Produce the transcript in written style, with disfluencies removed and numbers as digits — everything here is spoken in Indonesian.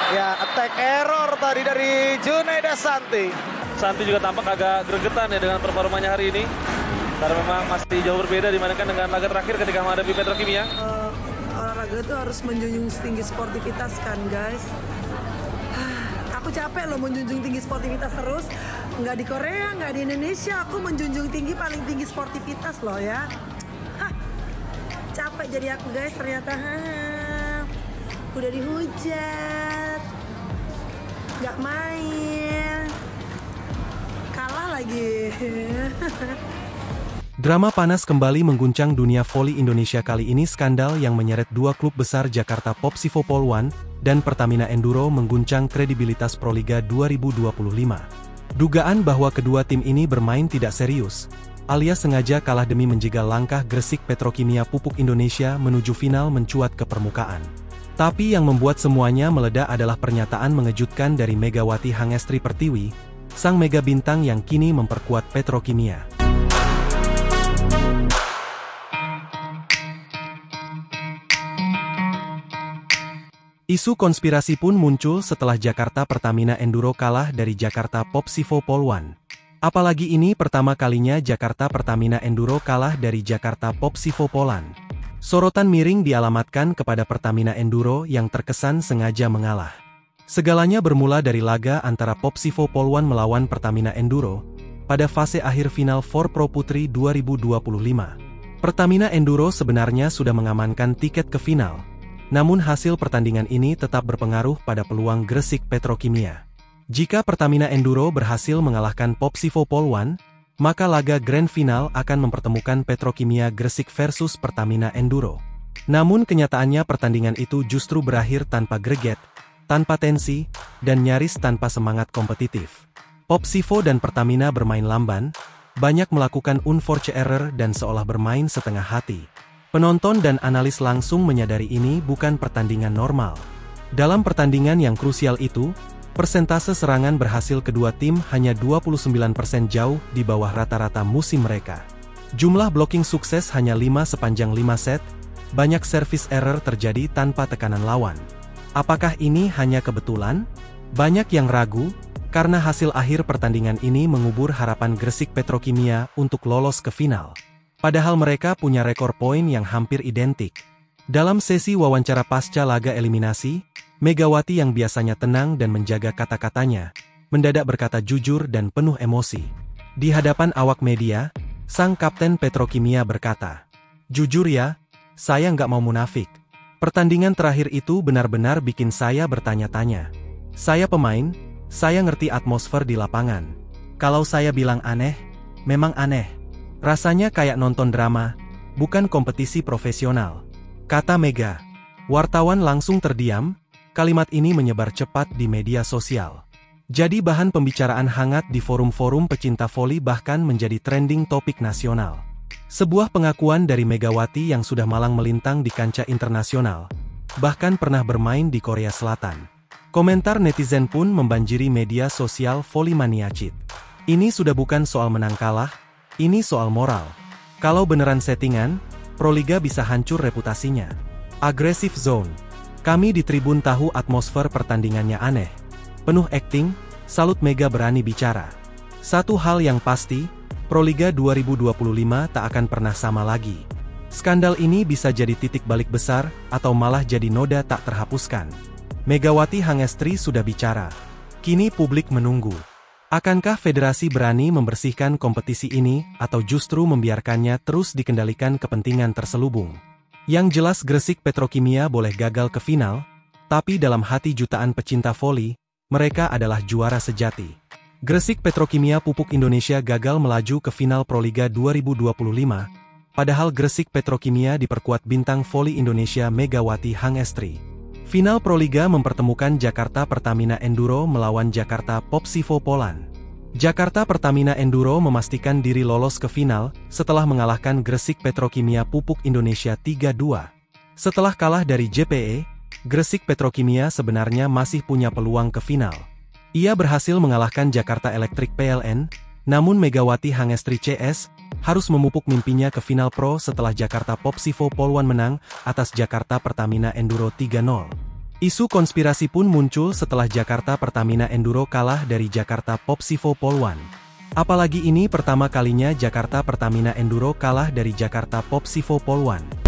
Ya, attack error tadi dari Junaida Santi. Santi juga tampak agak gregetan ya dengan performanya hari ini. Karena memang masih jauh berbeda dibandingkan dengan laga terakhir ketika menghadapi Petrokimia. Olahraga itu harus menjunjung tinggi sportivitas kan guys. Aku capek loh menjunjung tinggi sportivitas terus. Nggak di Korea, nggak di Indonesia. Aku menjunjung tinggi paling tinggi sportivitas loh ya. Capek jadi aku guys ternyata. Udah dihujat. Nggak main. Kalah lagi. Drama panas kembali mengguncang dunia voli Indonesia kali ini. Skandal yang menyeret dua klub besar Jakarta Popsivo Poluan dan Pertamina Enduro mengguncang kredibilitas Proliga 2025. Dugaan bahwa kedua tim ini bermain tidak serius, alias sengaja kalah demi menjegal langkah Gresik Petrokimia Pupuk Indonesia menuju final mencuat ke permukaan. Tapi yang membuat semuanya meledak adalah pernyataan mengejutkan dari Megawati Hangestri Pertiwi, sang mega bintang yang kini memperkuat Petrokimia. Isu konspirasi pun muncul setelah Jakarta Pertamina Enduro kalah dari Jakarta Popsivo Poluan. Apalagi ini pertama kalinya Jakarta Pertamina Enduro kalah dari Jakarta Popsivo Poluan. Sorotan miring dialamatkan kepada Pertamina Enduro yang terkesan sengaja mengalah. Segalanya bermula dari laga antara Popsivo Poluan melawan Pertamina Enduro pada fase akhir final 4Pro Putri 2025. Pertamina Enduro sebenarnya sudah mengamankan tiket ke final. Namun hasil pertandingan ini tetap berpengaruh pada peluang Gresik Petrokimia. Jika Pertamina Enduro berhasil mengalahkan Popsivo Poluan, maka laga Grand Final akan mempertemukan Petrokimia Gresik versus Pertamina Enduro. Namun kenyataannya pertandingan itu justru berakhir tanpa greget, tanpa tensi, dan nyaris tanpa semangat kompetitif. Popsivo dan Pertamina bermain lamban, banyak melakukan unforced error dan seolah bermain setengah hati. Penonton dan analis langsung menyadari ini bukan pertandingan normal. Dalam pertandingan yang krusial itu, persentase serangan berhasil kedua tim hanya 29% jauh di bawah rata-rata musim mereka. Jumlah blocking sukses hanya 5 sepanjang 5 set, banyak service error terjadi tanpa tekanan lawan. Apakah ini hanya kebetulan? Banyak yang ragu, karena hasil akhir pertandingan ini mengubur harapan Gresik Petrokimia untuk lolos ke final. Padahal mereka punya rekor poin yang hampir identik. Dalam sesi wawancara pasca laga eliminasi, Megawati yang biasanya tenang dan menjaga kata-katanya, mendadak berkata jujur dan penuh emosi. Di hadapan awak media, sang kapten Petrokimia berkata, "Jujur ya, saya nggak mau munafik. Pertandingan terakhir itu benar-benar bikin saya bertanya-tanya. Saya pemain, saya ngerti atmosfer di lapangan. Kalau saya bilang aneh, memang aneh. Rasanya kayak nonton drama, bukan kompetisi profesional," kata Mega. Wartawan langsung terdiam, kalimat ini menyebar cepat di media sosial. Jadi bahan pembicaraan hangat di forum-forum pecinta voli bahkan menjadi trending topik nasional. Sebuah pengakuan dari Megawati yang sudah malang melintang di kancah internasional, bahkan pernah bermain di Korea Selatan. Komentar netizen pun membanjiri media sosial Voli Mania Cheat. Ini sudah bukan soal menang kalah, ini soal moral. Kalau beneran settingan, Proliga bisa hancur reputasinya. Aggressive zone. Kami di tribun tahu atmosfer pertandingannya aneh. Penuh acting, salut Mega berani bicara. Satu hal yang pasti, Proliga 2025 tak akan pernah sama lagi. Skandal ini bisa jadi titik balik besar, atau malah jadi noda tak terhapuskan. Megawati Hangestri sudah bicara. Kini publik menunggu. Akankah federasi berani membersihkan kompetisi ini, atau justru membiarkannya terus dikendalikan kepentingan terselubung? Yang jelas Gresik Petrokimia boleh gagal ke final, tapi dalam hati jutaan pecinta voli, mereka adalah juara sejati. Gresik Petrokimia Pupuk Indonesia gagal melaju ke final Proliga 2025, padahal Gresik Petrokimia diperkuat bintang voli Indonesia Megawati Hangestri. Final Proliga mempertemukan Jakarta Pertamina Enduro melawan Jakarta Popsivo Poluan. Jakarta Pertamina Enduro memastikan diri lolos ke final setelah mengalahkan Gresik Petrokimia Pupuk Indonesia 3-2. Setelah kalah dari JPE, Gresik Petrokimia sebenarnya masih punya peluang ke final. Ia berhasil mengalahkan Jakarta Electric PLN, namun Megawati Hangestri CS harus memupuk mimpinya ke final pro setelah Jakarta Popsivo Poluan menang atas Jakarta Pertamina Enduro 3-0. Isu konspirasi pun muncul setelah Jakarta Pertamina Enduro kalah dari Jakarta Popsivo Pol 1. Apalagi ini pertama kalinya Jakarta Pertamina Enduro kalah dari Jakarta Popsivo Pol 1.